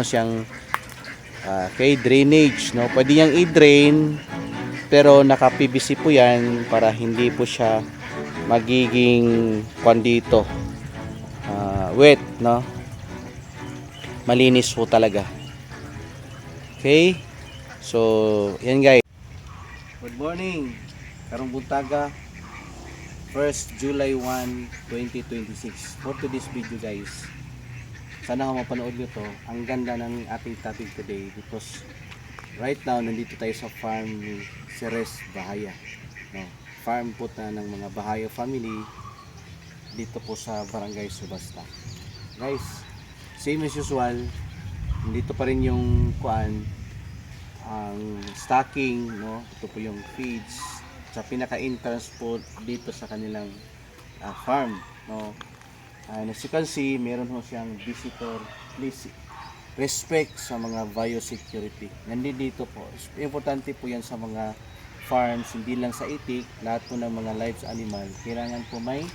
siyang drainage, no? Pwede niyang i-drain pero naka PVC po yan para hindi po siya magiging dito wet, no? Malinis po talaga. Okay, so yan guys, good morning, karong buntaga, 1st July 1, 2026. For today's video guys, sana mapanood nyo to. Ang ganda ng ating topic today because right now nandito tayo sa farm ni Ceres Bahaya, no? Farm po na ng mga Bahaya family dito po sa Barangay Subasta. Guys, same as usual, dito pa rin yung ang stocking, no? Ito po yung feeds sa pinaka-entrance po dito sa kanilang farm, no? And as you can see, meron ho siyang visitor please respect sa mga biosecurity. Nandito po, importante po yan sa mga farms, hindi lang sa itik, lahat po ng mga lives animal, kailangan po may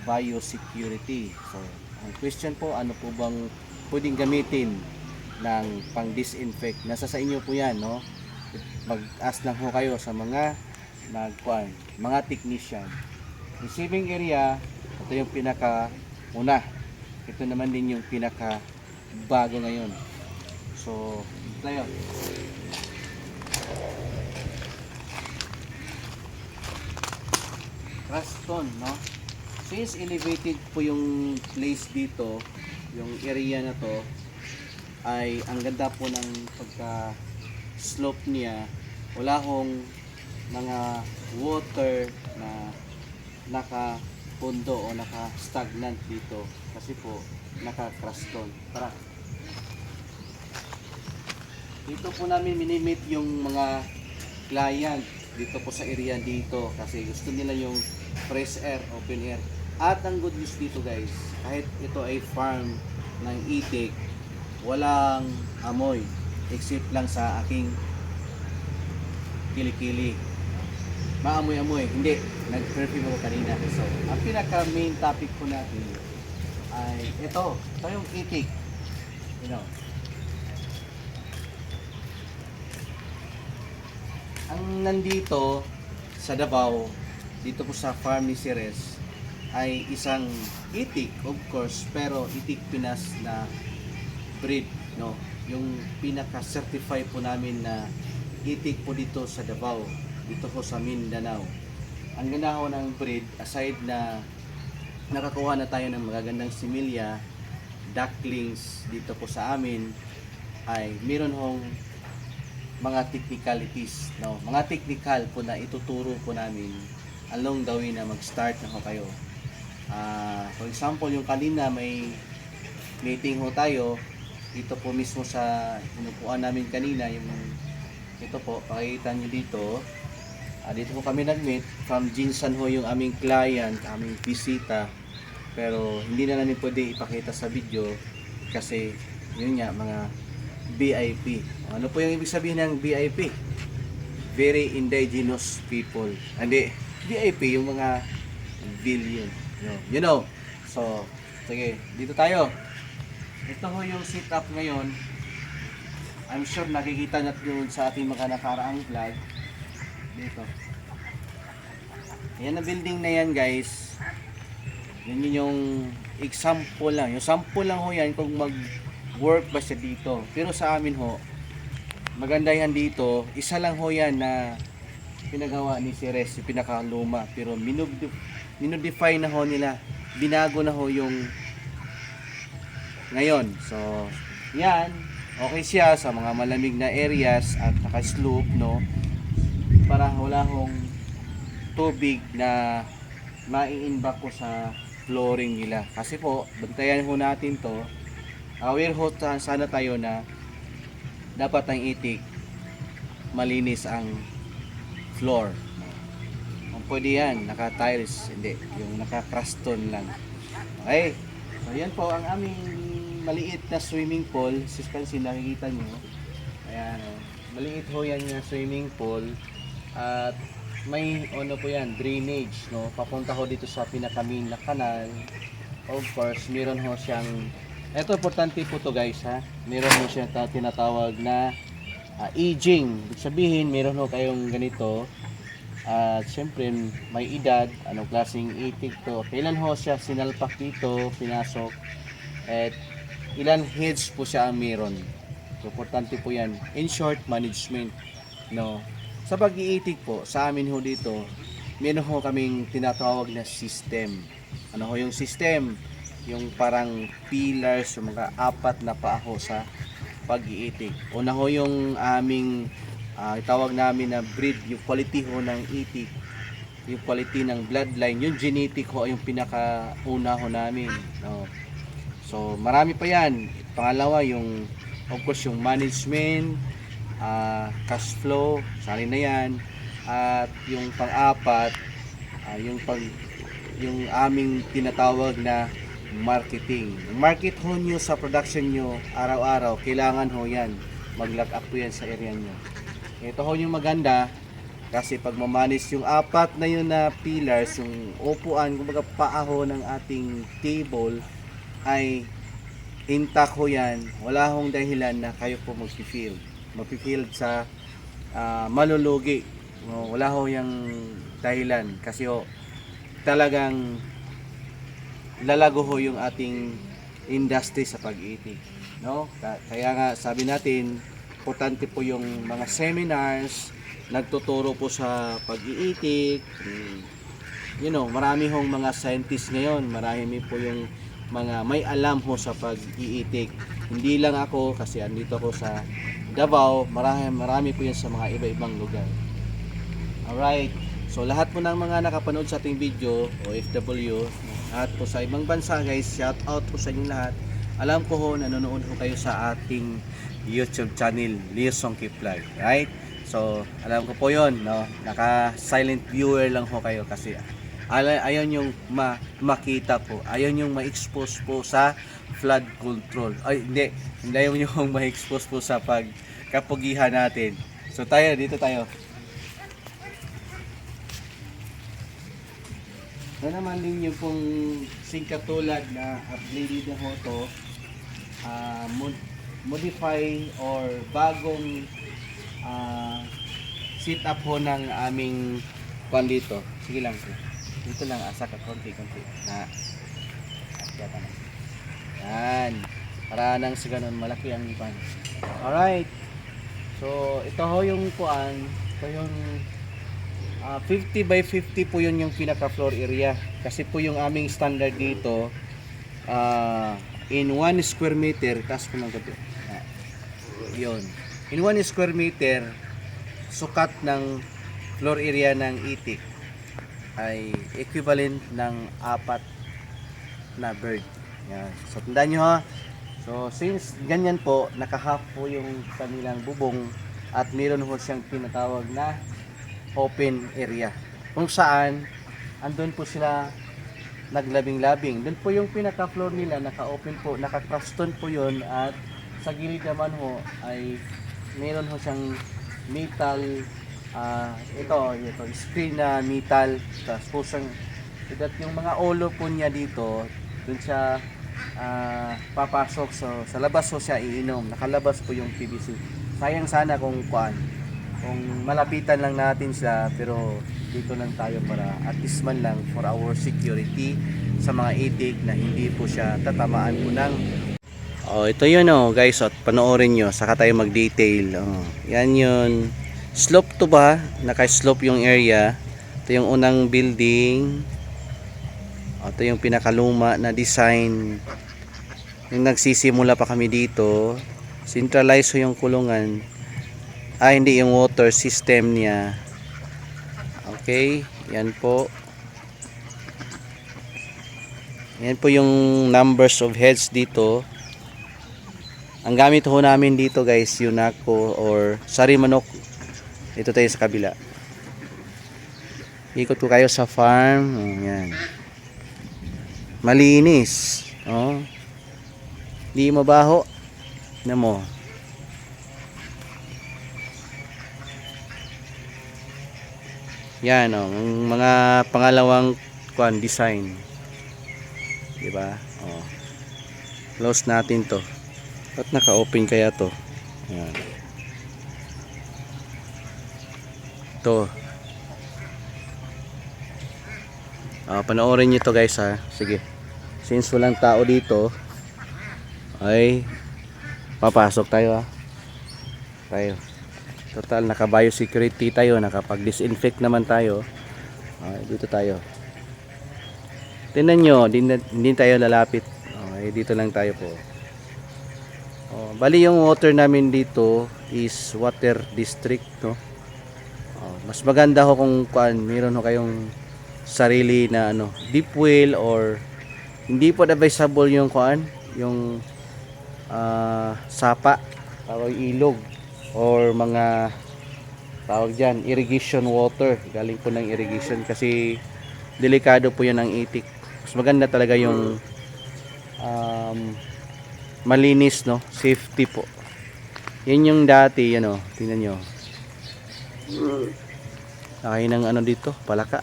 biosecurity. So, ang question po, ano po bang pwedeng gamitin ng pang-disinfect? Nasa sa inyo po yan, no? Mag-ask lang ho kayo sa mga mga technician. Receiving area, ito yung pinaka una. Ito naman din yung pinaka bago ngayon. So, ito tayo. Crushed stone, no? Since elevated po yung place dito, yung area na to, ay ang ganda po ng pagka slope niya. Wala hong mga water na nakapundo o naka-stagnant dito kasi po naka-crushed stone. Tara. Dito po namin minimit yung mga client dito po sa area dito kasi gusto nila yung fresh air, open air. At ang good news dito guys, kahit ito ay farm ng itik, walang amoy except lang sa aking kilikili. Maamoy-amoy, hindi. Nag-perfume ako kanina. So, ang pinaka main topic po natin ay ito yung itik. You know. Ang nandito sa Davao, dito po sa farm ni Ceres, ay isang itik, of course, pero itik Pinas na breed, no? Yung pinaka-certify po namin na itik po dito sa Davao, dito po sa Mindanao. Ang ganda ho ng breed, aside na nakakuha na tayo ng magagandang similya, ducklings dito po sa amin, ay meron hong mga technicalities, no? Mga technical po na ituturo po namin along the way na mag-start na ho kayo. For example, yung kanina may meeting ho tayo dito po mismo sa inupuan namin kanina, yung ito po, pakikita nyo dito. Dito po kami nag-meet. From Jinsan ho yung aming client, aming bisita. Pero hindi na namin pwede ipakita sa video kasi yun nga, mga VIP. Ano po yung ibig sabihin ng VIP? Very indigenous people. Hindi, VIP yung mga billion. You know. So, sige, dito tayo. Ito ho yung setup ngayon. I'm sure nakikita natin yun sa ating mga nakaraang vlog. Dito. Yan na building na yan guys. Yan yung example lang. Yung sample lang ho yan kung mag-work ba siya dito. Pero sa amin ho, maganda yan dito. Isa lang ho yan na pinagawa ni Ceres, yung pinakaluma. Pero minodify na ho nila. Binago na ho yung ngayon. So, yan. Okay siya sa mga malamig na areas at naka-slope, no? Para wala hong tubig na mai-imbak ko sa flooring nila. Kasi po, bantayan ho natin to. Aware ho sana tayo na dapat ang itik malinis ang floor. Kung pwede yan, naka-tiles, hindi. Yung naka-crushed stone lang. Okay. So, yan po ang aming maliit na swimming pool. Kasi nakikita nyo. Ayan, maliit ho yan yung swimming pool. At may ano po yan, drainage, no? Papunta ho dito sa pinaka-main na kanal. Of course, meron ho siyang Ito, importante po to guys ha. Meron mo siya tinatawag na aging. Ibig sabihin, meron ho kayong ganito. At syempre, may edad, anong klaseng itik to. Kailan ho siya sinalpak dito, pinasok. At ilan heads po siya ang meron. So, importante po yan. In short, management. No? Sa pag-iitik po, sa amin ho dito, meron ho kaming tinatawag na system. Ano ho yung system? Yung parang pillars, yung mga apat na paa ho sa pag-iitik. Una ho yung aming tawag namin na breed, yung quality ho ng itik, yung quality ng bloodline, yung genetic ho yung pinakauna ho namin. No? So marami pa yan. Pangalawa yung of course yung management, cash flow, sali na yan. At yung pang-apat, yung aming tinatawag na marketing. Market ho nyo sa production nyo araw-araw, kailangan ho yan. Mag-lock up po yan sa area nyo. Ito ho yung maganda kasi pag mamanis yung apat na yun na pillars, yung upuan, kumbaga paa ho ng ating table ay intact ho yan. Wala hong dahilan na kayo po mag-field sa malulugi. Wala ho yung dahilan kasi ho talagang lalago ho yung ating industry sa pag-iitik, no? Kaya nga sabi natin, importante po yung mga seminars, nagtuturo po sa pag-iitik. You know, marami hong mga scientists ngayon, marami po yung mga may alam ho sa pag-iitik. Hindi lang ako kasi andito ako sa Davao, marami po yan sa mga iba-ibang lugar. Alright, so lahat po ng mga nakapanood sa ating video, OFW, at po sa ibang bansa guys, shout out po sa inyong lahat. Alam ko ho, nanonood ho kayo sa ating YouTube channel, Leo Songkip Vlog, right? So, alam ko po yon, no? Naka silent viewer lang ho kayo kasi ayaw yung makita po, ayaw yung ma-expose po sa flood control. Ay, hindi ayaw yung ma-expose po sa pagkapugihan natin. So tayo, dito tayo. Ito naman din yung pong singkatulad na upgraded na ho to, modify or bagong sit up ho ng aming kwan dito. Sige lang po. Dito lang, asa ka konti. Yan. Para nang sa ganun, malaki ang ipan. Alright. So, ito ho yung kuan. Ito yung 50 by 50 po yun yung pinaka floor area. Kasi po yung aming standard dito, in 1 square meter, taas ko ng gabi. Yun. In 1 square meter, sukat ng floor area ng itik ay equivalent ng 4 na bird. Yan. So tandaan nyo ha. So since ganyan po, naka-half po yung kanilang bubong at meron ho siyang tinatawag na open area. Kung saan, andun po sila naglabing-labing. Doon po yung pinaka-floor nila, naka-open po, naka-cruston po yun at sa gilid naman ho ay meron ho siyang metal, ito screen na metal, tapos po siyang yung mga ulo po niya dito, dun siya papasok, so sa labas po siya iinom, nakalabas po yung PVC. Sayang sana kung malapitan lang natin siya, pero dito lang tayo para at least man lang for our security sa mga itik na hindi po siya tatamaan po ng ito yun guys, panoorin nyo saka tayo mag-detail. Yan yun, slope to ba, naka-slope yung area. Ito yung unang building, ito yung pinakaluma na design, yung nagsisimula pa kami dito. Centralize yung kulungan, hindi yung water system niya. Okay, yan po. Yan po yung numbers of heads dito. Ang gamit ho namin dito guys, Yunako or Sari Manok. Dito tayo sa kabila. Ikot ko kayo sa farm. Yan. Malinis. Di mabaho. Na mo. Yan ang mga pangalawang design. 'Di ba? Close natin to. At naka-open kaya to? Ayan. To. Panoorin nyo to guys ha. Sige. Since walang tao dito, ay papasok tayo ha. Tayo. Total, naka-biosecurity tayo. Nakapag-disinfect naman tayo. Dito tayo. Tingnan nyo, hindi tayo lalapit. Okay, dito lang tayo po. Bali yung water namin dito is water district, no? Mas maganda ho kung meron ho kayong sarili na deep well, or hindi po advisable yung yung sapa, tawag ilog, or mga tawag dyan, irrigation water, galing po ng irrigation, kasi delikado po yan ng itik. Mas maganda talaga yung malinis, no, safety po. Yan yung dati, tingnan nyo, nakay ng dito, palaka.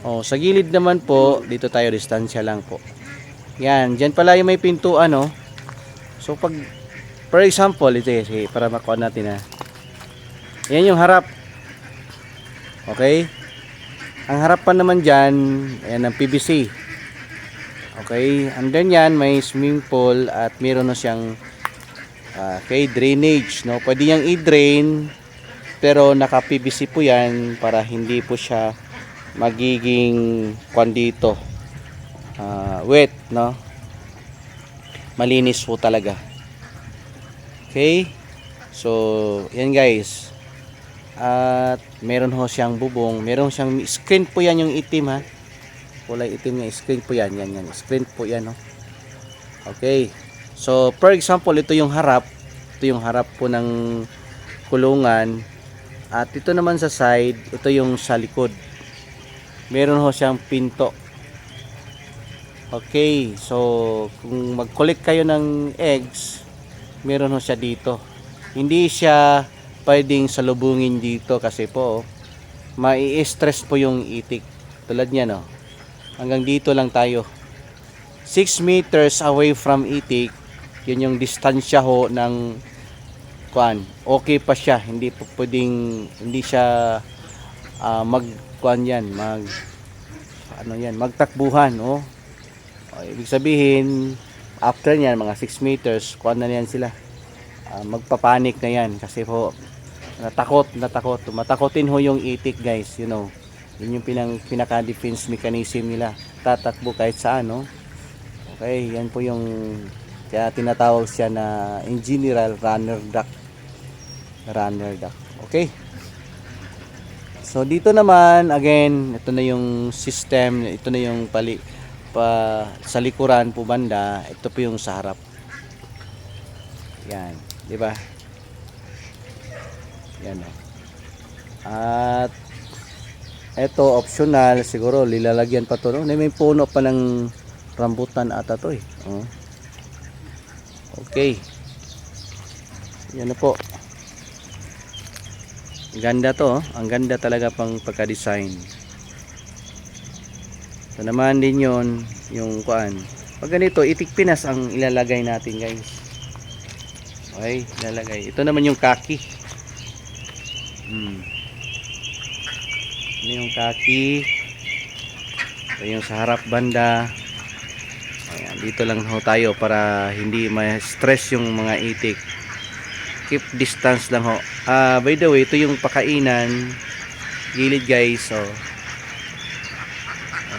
Sa gilid naman po, dito tayo, distansya lang po. Yan, dyan pala yung may pintuan, so pag, for example, ito sige, para makuha natin yan yung harap. Okay, ang harapan naman dyan, ayan ang PVC. Okay, and then yan may swimming pool at meron na siyang drainage, no? Pwede yang i-drain, pero naka PVC po yan para hindi po siya magiging dito wet, no? Malinis po talaga. Okay, so yan guys. At meron ho siyang bubong, meron siyang screen po yan, yung itim ha, kulay itim niya, screen po yan, yan screen po yan, no? Okay, so for example, ito yung harap po ng kulungan, at ito naman sa side, ito yung sa likod, meron ho siyang pinto. Okay, so kung mag-collect kayo ng eggs, meron ho siya dito. Hindi siya pwedeng salubungin dito kasi po mai-stress po yung itik. Tulad niyan, hanggang dito lang tayo, 6 meters away from itik. Yun yung distansya ho ng okay pa siya, hindi po pwedeng, hindi siya magtakbuhan, ibig sabihin after niyan mga 6 meters na yan sila, magpapanik na yan, kasi po matakotin ho yung itik guys, yun yung pinaka defense mechanism nila, tatakbo kahit saan, okay, yan po yung kaya tinatawag siya na in general runner duck. Okay, so dito naman again, ito na yung system, ito na yung sa likuran po banda, ito po yung sa harap. Yan, di ba? Yan, at ito optional, siguro lilalagyan pa to, may puno pa ng rambutan ata to Okay, yan na po, ganda to, ang ganda talaga pang pagka-design. So naman din yon yung pag ganito, itik Pinas ang ilalagay natin guys. Okay, ilalagay. Ito naman yung kaki. Ano yung kaki? Ito yung sa harap banda. Ayan, dito lang ho tayo para hindi ma-stress yung mga itik. Keep distance lang ho. By the way, ito yung pakainan gilid guys. So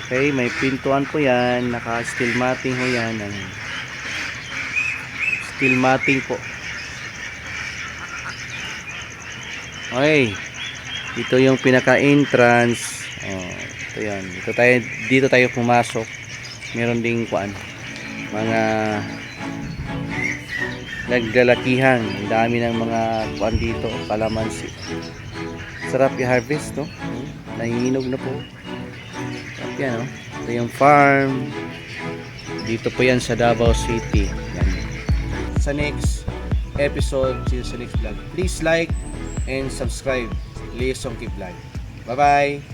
okay, may pintuan po yan, naka steel matting ho yan, steel matting po. Okay, ito yung pinaka entrance. Ito yan, dito tayo pumasok. Meron ding mga naglalakihan, ang dami ng mga dito, kalamansi. Sarap i-harvest, no? Nangihinog na po. Sarap yan, ito yung farm. Dito po yan sa Davao City. Yan. Sa next episode, see you sa next vlog. Please like and subscribe Leo Songki Vlog. Bye bye.